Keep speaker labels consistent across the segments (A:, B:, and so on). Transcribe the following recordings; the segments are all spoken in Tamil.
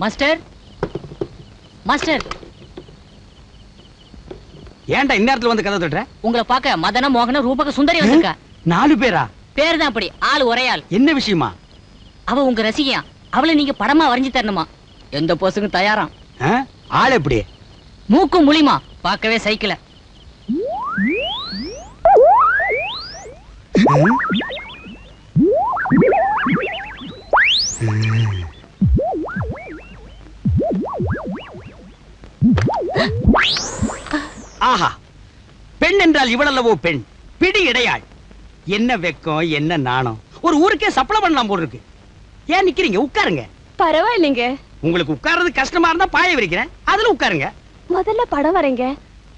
A: மாஸ்டர் மாஸ்டர்
B: ஏன்டா இந்நேரத்துல வந்து கதை தட்டுற?
A: உங்களை பார்க்க மதன மோகன ரூபக சுந்தரி வந்திருக்கா.
B: 4 பேரா?
A: பேர் தான் அப்படி, ஆள் ஒரே ஆள்.
B: என்ன விஷயமா?
A: அவ உங்க ரசிகையா, அவளை நீங்க படமா வரைஞ்சு தரணுமா? எந்த போஸுக்கு தயாராம்.
B: ஆள் எப்படி?
A: மூக்கு முழிமா, பார்க்கவே சைக்கிள.
B: ஆஹா, பெண் என்றால் இவளல்லவோ பெண், பிடி இடையாள். என்ன வெக்கம், என்ன நாணம். ஒரு ஊருக்கே சப்ளை பண்ணலாம் போல இருக்கு. ஏன் நிக்கிறீங்க? உட்காருங்க.
C: பரவாயில்லைங்க.
B: உங்களுக்கு உட்கார்றது கஷ்டமா இருந்தா பாய விரிக்கிறேன், அதுல உட்காருங்க.
C: முதல்ல படம் வரைங்க,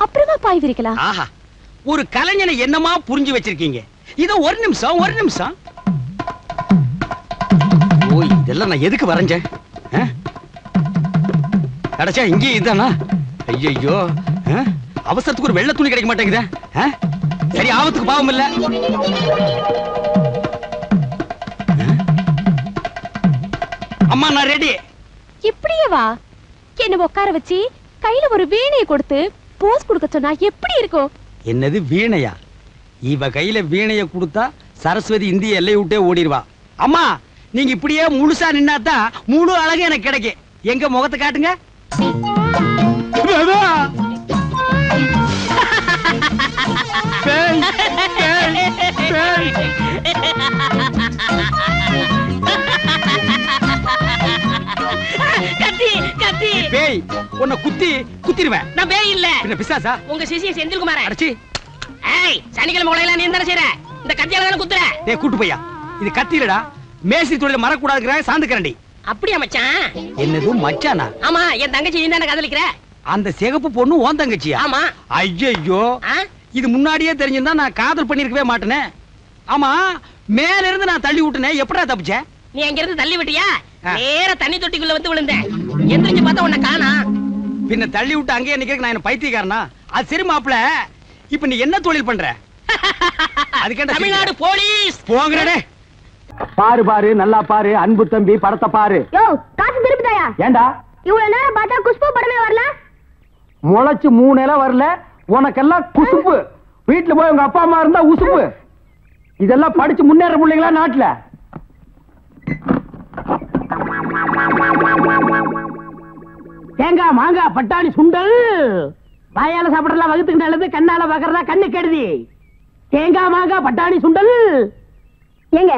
C: அப்புறமா பாய் விரிக்கலாம்.
B: ஆஹா, ஒரு கலைஞனை என்னமா புரிஞ்சு வச்சிருக்கீங்க. இதோ ஒரு நிமிஷம், ஒரு நிமிஷம். ஓ, இதெல்லாம் நான் எதுக்கு வரைஞ்சேன்? கடைசியா இங்கே இதானா? ஐயோ, அவசரத்துக்கு ஒரு வெள்ளை துணி கிடைக்க மாட்டேங்குதா? சரி, ஆபத்துக்கு பாவம் இல்ல. அம்மா நான் ரெடி.
C: இப்படியே வா. என்ன உட்கார வச்சு கையில ஒரு வீணையை கொடுத்து போஸ் கொடுக்க சொன்னா எப்படி இருக்கும்?
B: என்னது வீணையா? இவ கையில வீணைய கொடுத்தா சரஸ்வதி இந்திய எல்லை விட்டே ஓடிடுவா. அம்மா, நீங்க இப்படியே முழுசா நின்னாதான் முழு அழகு எனக்கு கிடைக்கும். எங்க முகத்தை காட்டுங்க.
A: கத்தி கத்தி
B: பேய், உன்னை குத்திடுவேன்.
A: நான் பேய் இல்ல.
B: என்ன பிசாசா?
A: உங்க சிசிய செந்தில்குமார.
B: அடச்சி.
A: ஏய், சனிக்கிழமை உலகலாம் நீ என்ன செய்ற? இந்த கத்தியால தான குத்துற.
B: டேய் கூட்டு பையா, இது கத்தி இல்லடா. மேஸ்திரி தொழில மறக்கூடாதுங்கற சாந்து கரண்டி.
A: அப்படியே மச்சான்.
B: என்னது மச்சானா?
A: ஆமா, என் தங்கச்சி நீ தான காதலிக்கிற.
B: அந்த சிகப்பு பொண்ணு உன் தங்கச்சியா?
A: ஆமா.
B: ஐயோ, இது முன்னாடியே தெரிஞ்சிருந்தா நான் காதல் பண்ணிருக்கவே மாட்டேனே. ஆமா, மேல இருந்து நான் தள்ளி விட்டனே, எப்படா தப்பிச்ச?
A: நீ அங்க இருந்து தள்ளி விட்டியா? நேர தண்ணி தொட்டிக்குள்ள வந்து விழுந்தேன். எந்திரிச்சு பார்த்தா உன்னை காணா.
B: பின்ன தள்ளி விட்டு அங்கேயே நிக்கிறதுக்கு நான் என்ன பைத்தியக்காரனா? அது சரி மாப்ள, இப்ப நீ என்ன தொழில் பண்ற? அதுக்கேண்டா
A: தமிழ்நாடு போலீஸ்.
B: போங்கடே. பாரு பாரு, நல்லா பாரு, அன்பு தம்பி படத்தை பாரு.
C: யோ, காசு திருப்பிதாயா?
B: ஏண்டா
C: இவ்வளவு நேரம் பார்த்தா குஷ்பு படமே வரல?
B: முளைச்சு 3 இலை வரல, உனக்கெல்லாம் குசுப்பு. வீட்டுல போய் உங்க அப்பா அம்மா இருந்தா உசுப்பு. இதெல்லாம் படிச்சு முன்னேற பிள்ளைங்களா நாட்டுல?
D: தேங்காய் மாங்காய் பட்டாணி சுண்டல் வாயால சாப்பிடலாம் வகுத்துக்கு நல்லது, கண்ணால பாக்குறதா கண்ணு கெடுதி. தேங்காய் மாங்காய் பட்டாணி சுண்டல்.
C: ஏங்க,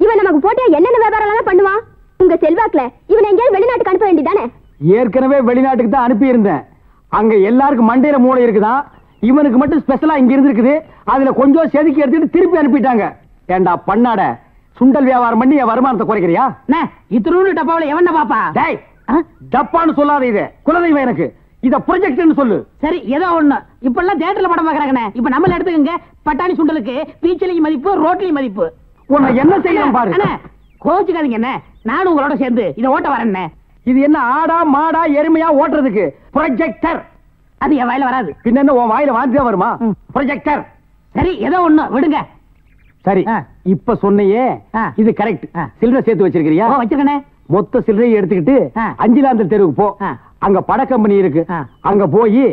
C: இவன் நமக்கு போட்டியா என்னென்ன வியாபாரம் எல்லாம் பண்ணுவான்? உங்க செல்வாக்குல இவன் எங்கேயாவது வெளிநாட்டுக்கு அனுப்ப வேண்டியதானே?
B: ஏற்கனவே வெளிநாட்டுக்கு தான் அனுப்பி இருந்தேன். அங்க எல்லாருக்கும் மண்டையில மூளை இருக்குதான், இவனுக்கு மட்டும் ஸ்பெஷலா இங்க இருந்திருக்குது. அதுல கொஞ்சம் செதுக்கி எடுத்துட்டு திருப்பி அனுப்பிட்டாங்க. ஏண்டா பண்ணாட, சுண்டல் வியாபாரம் பண்ணி என் வருமானத்தை குறைக்கிறியா?
D: இத்தனூறு டப்பாவில எவன பாப்பா?
B: டேய், டப்பான்னு சொல்லாத, இது குலதெய்வம் எனக்கு. இத ப்ரொஜெக்ட்னு சொல்லு.
D: சரி, ஏதோ ஒண்ணு. இப்ப எல்லாம் தியேட்டர்ல படம் பாக்குறாங்கண்ணே. இப்ப நம்மள எடுத்துக்கங்க. பட்டாணி சுண்டலுக்கு பீச்சலையும் மதிப்பு, ரோட்லையும் மதிப்பு.
B: உன்னை என்ன செய்யணும் பாரு.
D: கோச்சுக்காதீங்க என்ன, நானும் உங்களோட சேர்ந்து இதை ஓட்ட வரேன்.
B: இது என்ன ஆடா மாடா எருமையா ஓட்டுறதுக்கு? ப்ரொஜெக்டர்.
D: அது என் வாயில வராது.
B: பின்ன என்ன உன் வாயில வாந்திதான் வருமா? ப்ரொஜெக்டர்.
D: சரி, ஏதோ ஒண்ணு விடுங்க.
B: சரி, இப்ப சொன்னையே இது கரெக்ட். சில்லறை சேர்த்து வச்சிருக்கிறியா?
D: வச்சிருக்கனே.
B: மொத்த சில்லறையை எடுத்துக்கிட்டு அஞ்சிலாந்தல் தெருவுக்கு போ. அங்க பட கம்பெனி இருக்கு. அங்க போய்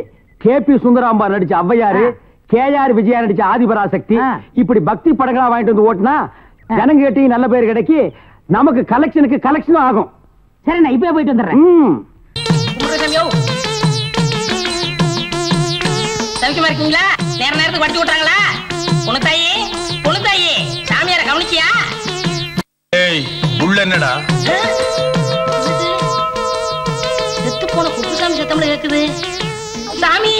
B: கேபி சுந்தராம்பா நடிச்ச ஔவையாரு, கேஆர் விஜயா நடிச்ச ஆதிபராசக்தி, இப்படி பக்தி படங்களா வாங்கிட்டு வந்து ஓட்டுனா ஜனங்க கிட்ட நல்ல பேர் கிடைக்கி, நமக்கு கலெக்ஷனுக்கு கலெக்ஷனும் ஆகும்.
D: சரி, நான் இப்பவே போயிட்டு வந்துடுறேன்.
A: சவிக்கமா இருக்கீங்களா? நேர நேரத்துக்கு வண்டி ஓட்டுறாங்களா? பொண்ணுத்தாயி, பொண்ணுத்தாயி, சாமியார கவனிச்சியா?
E: ஏய், உள்ள என்னடா?
A: செத்து போன குப்புசாமி சத்தம்ல கேக்குது. சாமி,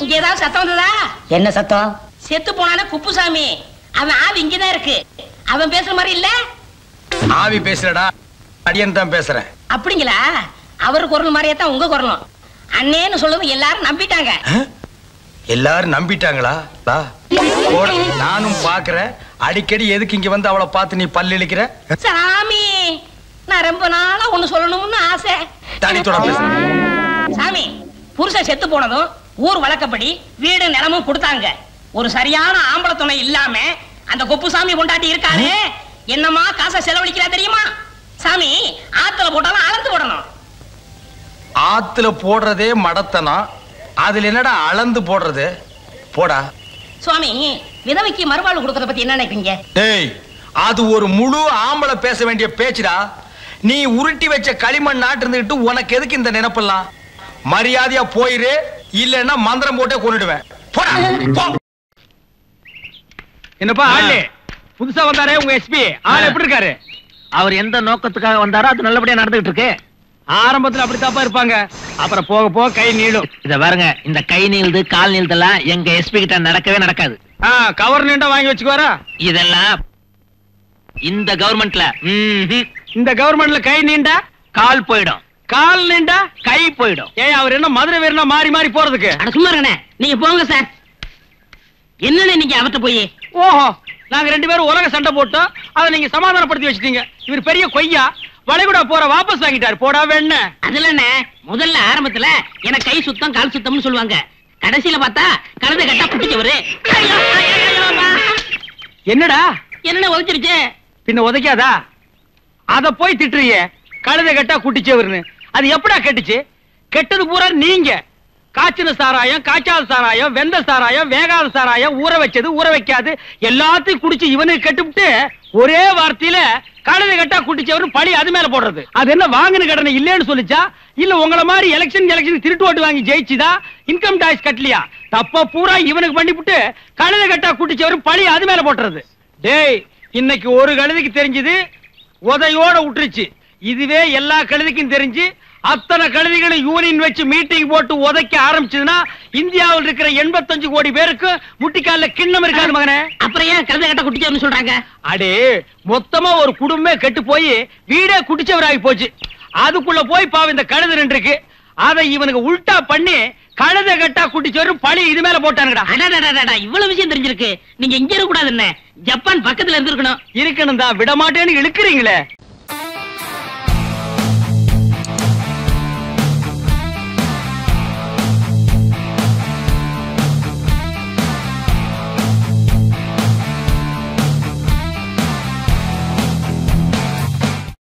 A: இங்க ஏதாவது சத்தம் வந்ததா?
F: என்ன சத்தம்?
A: செத்து போனானே குப்புசாமி, அவன் ஆவி இங்கதான் இருக்கு. அவன் பேசுற மாதிரி இல்ல.
E: ஆவி பேசுறடா, அடியன் தான் பேசுறேன்.
A: அப்படிங்களா? அவர் குரல் மாதிரியே தான் உங்க குரலும். அண்ணேன்னு சொல்லுது எல்லாரும் நம்பிட்டாங்க.
E: எல்லாரும் நம்பிட்டாங்களா? நானும் பாக்குறேன். அடிக்கடி எதுக்கு இங்க வந்து அவளை பார்த்து நீ பல்லு இழிக்கிற?
A: சாமி, நான் ரொம்ப நாளா ஒண்ணு சொல்லணும்னு ஆசை.
E: தனித்தோட பேசுறேன்.
A: சாமி, புருஷன் செத்து போனதும் ஊர் வழக்கப்படி வீடு நிலமும் கொடுத்தாங்க. ஒரு சரியான ஆம்பளை துணை இல்லாம அந்த குப்புசாமி பொண்டாட்டி இருக்காரு. என்னமா காசை செலவழிக்கிறா தெரியுமா? சாமி, ஆத்துல போட்டாலும் அளந்து போடணும்.
E: ஆத்துல போடுறதே மடத்தனா, அதுல என்னடா அளந்து போடுறது? போடா.
A: சுவாமி, விதவைக்கு மறுவாழ்வு கொடுக்கறத பத்தி என்ன நினைக்கிறீங்க?
E: டேய், அது ஒரு முழு ஆம்பளை பேச வேண்டிய பேச்சுடா. நீ உருட்டி வச்ச களிமண் நாட்டு இருந்துகிட்டு உனக்கு எதுக்கு இந்த நினைப்பெல்லாம்? மரியாதையா போயிரு, இல்லன்னா மந்திரம் போட்டே கொன்னுடுவேன். போடா, போ.
B: என்னப்பா ஆளு புதுசா வந்தாரே உங்க எஸ்பி, ஆள் எப்படி இருக்காரு?
D: அவர் எந்த நோக்கத்துக்காக வந்தாரோ அது நல்லபடியா நடந்துகிட்டு இருக்கு.
B: ஆரம்பத்துல அப்படித்தாப்பா இருப்பாங்க, அப்புறம் போக போக கை நீளும்.
D: இத பாருங்க, இந்த கை நீளுது கால் நீளுதெல்லாம் எங்க எஸ்பி கிட்ட நடக்கவே நடக்காது.
B: கவர் நீண்டா வாங்கி வச்சுக்குவாரா?
D: இதெல்லாம் இந்த கவர்மெண்ட்ல
B: இந்த கவர்மெண்ட்ல கை நீண்டா
D: கால் போயிடும்,
B: கால் நீண்டா
D: கை போயிடும்.
B: ஏன் அவர் என்ன மதுரை வீரனா மாறி மாறி போறதுக்கு?
A: அட சும்மா இருங்கண்ணே, நீங்க போங்க சார். என்னன்னு நீங்க அவர்கிட்ட போய்?
B: ஓஹோ, நாங்க 2 பேரும் உலக சண்டை போட்டோம், அதை நீங்க சமாதானப்படுத்தி வச்சிட்டீங்க. இவர் பெரிய கொய்யா, வளைகுடா போற வாபஸ் வாங்கிட்டாரு. போடா வேண.
A: அதுல என்ன, முதல்ல ஆரம்பத்துல எனக்கு கை சுத்தம் கால் சுத்தம்னு சொல்லுவாங்க, கடைசியில பார்த்தா கழுதை கட்டா புட்டிச்சவரு.
B: என்னடா
A: என்ன உதச்சிருச்சு?
B: பின்ன உதைக்காதா? அத போய் திட்டுறியே, கழுதை கட்டா குட்டிச்சவர்னு. அது எப்படா கெட்டுச்சு? கெட்டது பூரா நீங்க. காய்ச்சின சாராயம், காய்ச்சாத சாராயம், வெந்த சாராயம், வேகாத சாராயம், ஊற வச்சது ஊற வைக்காது எல்லாத்தையும் குடிச்சு இவனுக்கு கெட்டுவிட்டு ஒரே வார்த்தையில கழுதை கட்டா குட்டிச்சவரு பழி அது மேல போடுறது. அது என்ன வாங்கின கடனை இல்லன்னு சொல்லிச்சா, இல்ல உங்களை மாதிரி எலெக்ஷன் திருட்டு ஓட்டு வாங்கி ஜெயிச்சுதா? Income tax கட்டலையா? தப்ப பூரா இவனுக்கு பண்ணிவிட்டு கழுதை கட்டா குட்டிச்சவரு பழி அது மேல போட்டுறது. டேய், இன்னைக்கு ஒரு கழுதைக்கு தெரிஞ்சது, உதையோட விட்டுருச்சு. இதுவே எல்லா கழுதைக்கும் தெரிஞ்சு அத்தனை கழுதைகளும் யூனியன் வச்சு மீட்டிங் போட்டு உதைக்க ஆரம்பிச்சதுன்னா இந்தியாவில் இருக்கிற 85 கோடி பேருக்கு முட்டிக்கால கிண்ணம் இருக்காது மகனே.
A: அப்புறம் ஏன் கழுதை கட்டா குட்டிச்சவர்னு சொல்றாங்க?
B: அடே, மொத்தமா ஒரு குடும்பமே கெட்டு போய் வீடே குட்டிச்சவராகி போச்சு. அதுக்குள்ள போய் பாவம் இந்த கழுதை நின்று இருக்கு. அதை இவனுக்கு உல்டா பண்ணி கழுதை கட்டா குட்டிச்சவரு பழி இது மேல போட்டானுடா.
A: இவ்வளவு விஷயம் தெரிஞ்சிருக்கு. நீங்க இங்க இருக்க கூடாது, என்ன ஜப்பான் பக்கத்துல இருந்திருக்கணும்.
B: இருக்கணும் தான், விட மாட்டேன்னு இழுக்கிறீங்களே.